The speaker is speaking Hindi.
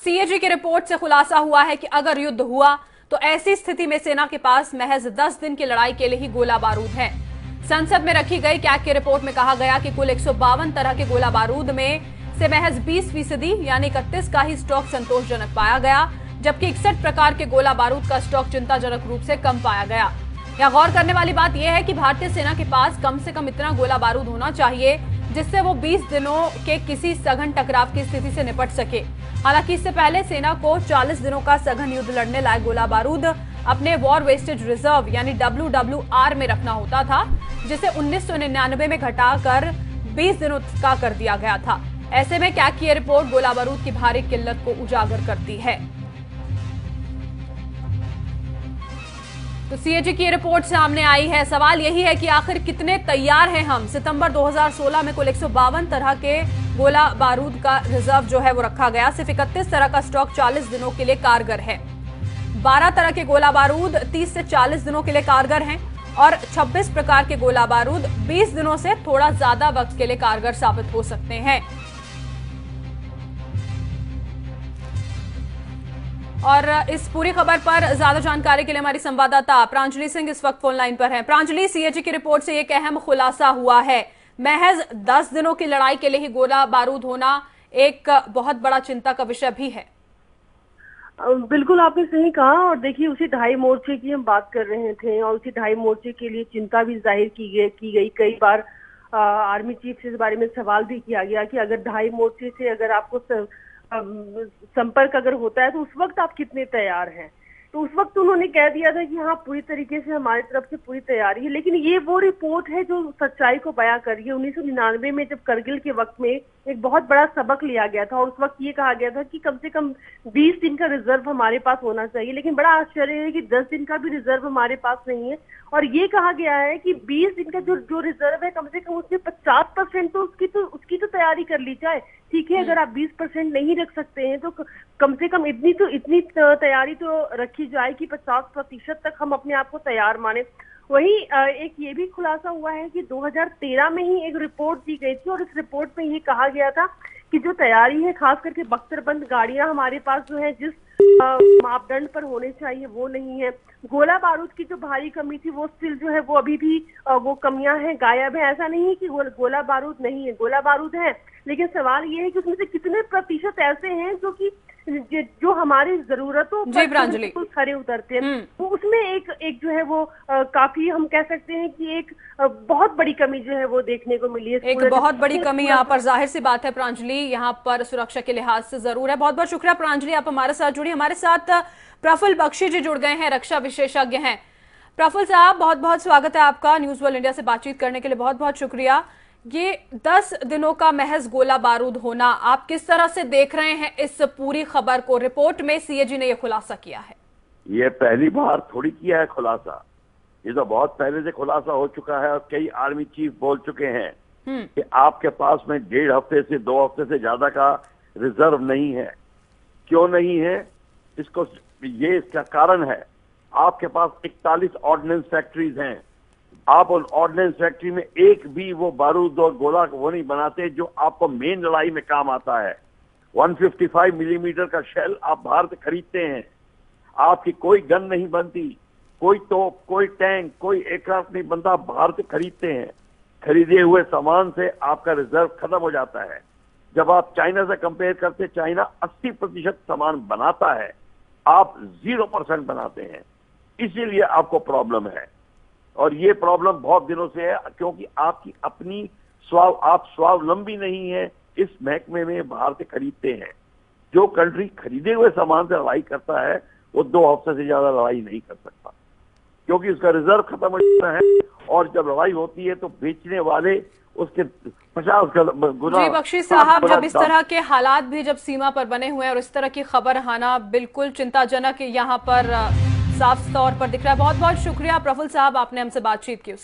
सीएजी की रिपोर्ट से खुलासा हुआ है कि अगर युद्ध हुआ तो ऐसी स्थिति में सेना के पास महज 10 दिन की लड़ाई के लिए ही गोला बारूद है। संसद में रखी गई कैग की रिपोर्ट में कहा गया कि कुल 152 तरह के गोला बारूद में से महज 20% यानी 31 का ही स्टॉक संतोषजनक पाया गया, जबकि 61 प्रकार के गोला बारूद का स्टॉक चिंताजनक रूप से कम पाया गया। यह गौर करने वाली बात यह है कि भारतीय सेना के पास कम से कम इतना गोला बारूद होना चाहिए जिससे वो 20 दिनों के किसी सघन टकराव की स्थिति से निपट सके। हालांकि इससे पहले सेना को 40 दिनों का सघन युद्ध लड़ने लायक गोला बारूद अपने वॉर वेस्टेज रिजर्व यानी WWR में रखना होता था, जिसे 1999 में घटाकर 20 दिनों का कर दिया गया था। ऐसे में कैग की रिपोर्ट गोला बारूद की भारी किल्लत को उजागर करती है। तो सीएजी की रिपोर्ट सामने आई है। सवाल यही है कि आखिर कितने तैयार हैं हम। सितंबर 2016 में कुल 152 तरह के गोला बारूद का रिजर्व जो है वो रखा गया। सिर्फ 31 तरह का स्टॉक 40 दिनों के लिए कारगर है। 12 तरह के गोला बारूद 30 से 40 दिनों के लिए कारगर हैं और 26 प्रकार के गोला बारूद 20 दिनों से थोड़ा ज्यादा वक्त के लिए कारगर साबित हो सकते हैं। और इस पूरी खबर पर ज्यादा जानकारी के लिए हमारी संवाददाता प्रांजलि सिंह इस वक्त फोन लाइन पर हैं। प्रांजलि, सीएजी की रिपोर्ट से एक अहम खुलासा हुआ है। महज 10 दिनों की लड़ाई के लिए ही गोला बारूद होना एक बहुत बड़ा चिंता का विषय भी है। बिल्कुल आपने सही कहा। और देखिए, उसी ढाई मोर्चे की हम बात कर रहे थे और उसी ढाई मोर्चे के लिए चिंता भी जाहिर की गई। कई बार आर्मी चीफ से इस बारे में सवाल भी किया गया कि अगर ढाई मोर्चे से अगर आपको संपर्क अगर होता है तो उस वक्त आप कितने तैयार हैं। तो उस वक्त उन्होंने कह दिया था कि हाँ, पूरी तरीके से हमारी तरफ से पूरी तैयारी है। लेकिन ये वो रिपोर्ट है जो सच्चाई को बयां कर रही है। 1999 में जब करगिल के वक्त में एक बहुत बड़ा सबक लिया गया था और उस वक्त ये कहा गया था कि कम से कम 20 दिन का रिजर्व हमारे पास होना चाहिए। लेकिन बड़ा आश्चर्य है कि 10 दिन का भी रिजर्व हमारे पास नहीं है। और ये कहा गया है कि 20 दिन का जो रिजर्व है, कम से कम उसमें 50% तो उसकी तो तैयारी कर ली जाए। ठीक है, अगर आप 20% नहीं रख सकते हैं तो कम से कम इतनी तैयारी तो रखी जाए कि 50% तक हम अपने आप को तैयार माने। वही एक ये भी खुलासा हुआ है कि 2013 में ही एक रिपोर्ट दी गई थी और इस रिपोर्ट में ये कहा गया था कि जो तैयारी है, खास करके बख्तरबंद गाड़ियां हमारे पास जो है जिस मापदंड पर होने चाहिए वो नहीं है। गोला बारूद की जो भारी कमी थी वो स्टिल जो है वो अभी भी वो कमियां हैं, गायब है। ऐसा नहीं है कि गोला बारूद नहीं है, गोला बारूद है। लेकिन सवाल ये है कि उसमें से कितने प्रतिशत ऐसे हैं जो हमारी जरूरतों पर खरे उतरते हैं। तो उसमें एक जो है वो काफी हम कह सकते हैं कि एक बहुत बड़ी कमी जो है वो देखने को मिली है। एक बहुत बड़ी कमी यहाँ पर जाहिर सी बात है प्रांजलि, यहाँ पर सुरक्षा के लिहाज से जरूर है। बहुत बहुत शुक्रिया प्रांजलि, आप हमारे साथ जुड़ी। हमारे साथ प्रफुल्ल बख्शी जी जुड़ गए हैं, रक्षा विशेषज्ञ हैं। प्रफुल्ल साहब, बहुत बहुत स्वागत है आपका। न्यूज वर्ल्ड इंडिया से बातचीत करने के लिए बहुत बहुत शुक्रिया। ये 10 दिनों का महज गोला बारूद होना, आप किस तरह से देख रहे हैं इस पूरी खबर को? रिपोर्ट में सीएजी ने यह खुलासा किया है। ये पहली बार थोड़ी किया है खुलासा, ये तो बहुत पहले से खुलासा हो चुका है और कई आर्मी चीफ बोल चुके हैं कि आपके पास में 1.5 हफ्ते से 2 हफ्ते से ज्यादा का रिजर्व नहीं है। क्यों नहीं है? इसका कारण है, आपके पास 41 ऑर्डिनेंस फैक्ट्रीज हैं। आप उन ऑर्डिनेंस फैक्ट्री में एक भी वो बारूद और गोला वो नहीं बनाते जो आपको मेन लड़ाई में काम आता है। 155 मिलीमीटर का शेल आप बाहर से खरीदते हैं। आपकी कोई गन नहीं बनती, कोई तोप, कोई टैंक, कोई एयरक्राफ्ट नहीं बनता, आप बाहर से खरीदते हैं। खरीदे हुए सामान से आपका रिजर्व खत्म हो जाता है। जब आप चाइना से कंपेयर करते, चाइना 80% सामान बनाता है, आप 0% बनाते हैं। इसीलिए आपको प्रॉब्लम है और ये प्रॉब्लम बहुत दिनों से है क्योंकि आपकी अपनी आप स्वावलंबी नहीं है। इस महकमे में बाहर से खरीदते हैं। जो कंट्री खरीदे हुए सामान से लड़ाई करता है वो 2 हफ्ते से ज्यादा लड़ाई नहीं कर सकता क्योंकि उसका रिजर्व खत्म हो जाता है। और जब लड़ाई होती है तो बेचने वाले उसके 50 गुना। जी बख्शी साहब, जब इस तरह के हालात भी जब सीमा पर बने हुए हैं और इस तरह की खबर आना बिल्कुल चिंताजनक यहाँ पर साफ तौर पर दिख रहा है। बहुत बहुत शुक्रिया प्रफुल्ल साहब, आपने हमसे बातचीत की।